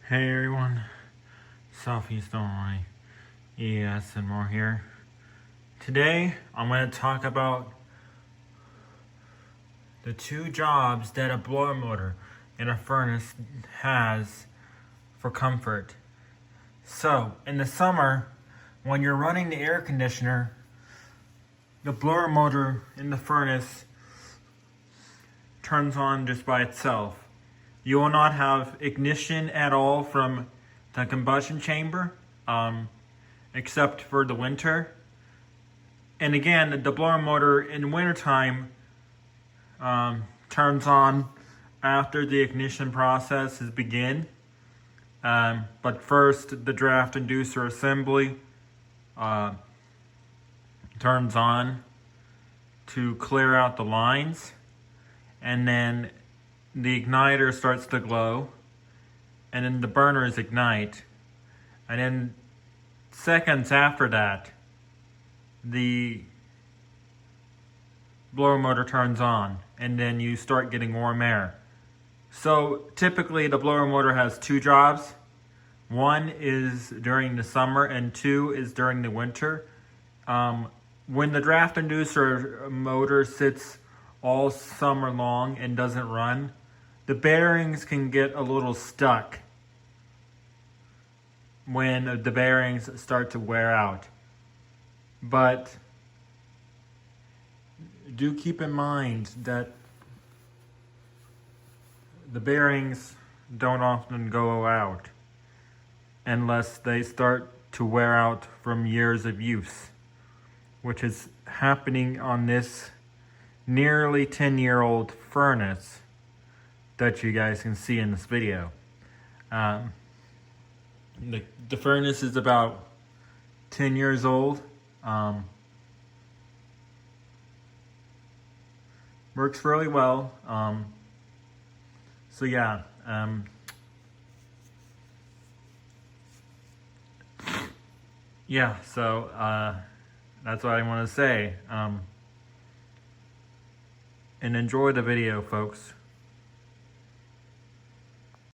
Hey everyone, Southeast Illinois, ES and more here. Today I'm going to talk about the two jobs that a blower motor in a furnace has for comfort. So, in the summer, when you're running the air conditioner, the blower motor in the furnace turns on just by itself. You will not have ignition at all from the combustion chamber, except for the winter. And again, the blower motor in wintertime turns on after the ignition process has begun. But first, the draft inducer assembly turns on to clear out the lines, and then the igniter starts to glow, and then the burners ignite, and then seconds after that, the blower motor turns on, and then you start getting warm air. So typically the blower motor has two jobs. One is during the summer and two is during the winter. When the draft inducer motor sits all summer long and doesn't run, the bearings can get a little stuck when the bearings start to wear out. But do keep in mind that the bearings don't often go out unless they start to wear out from years of use, which is happening on this nearly 10-year-old furnace that you guys can see in this video. The furnace is about 10 years old. Works really well. So yeah, that's what I want to say. And enjoy the video, folks.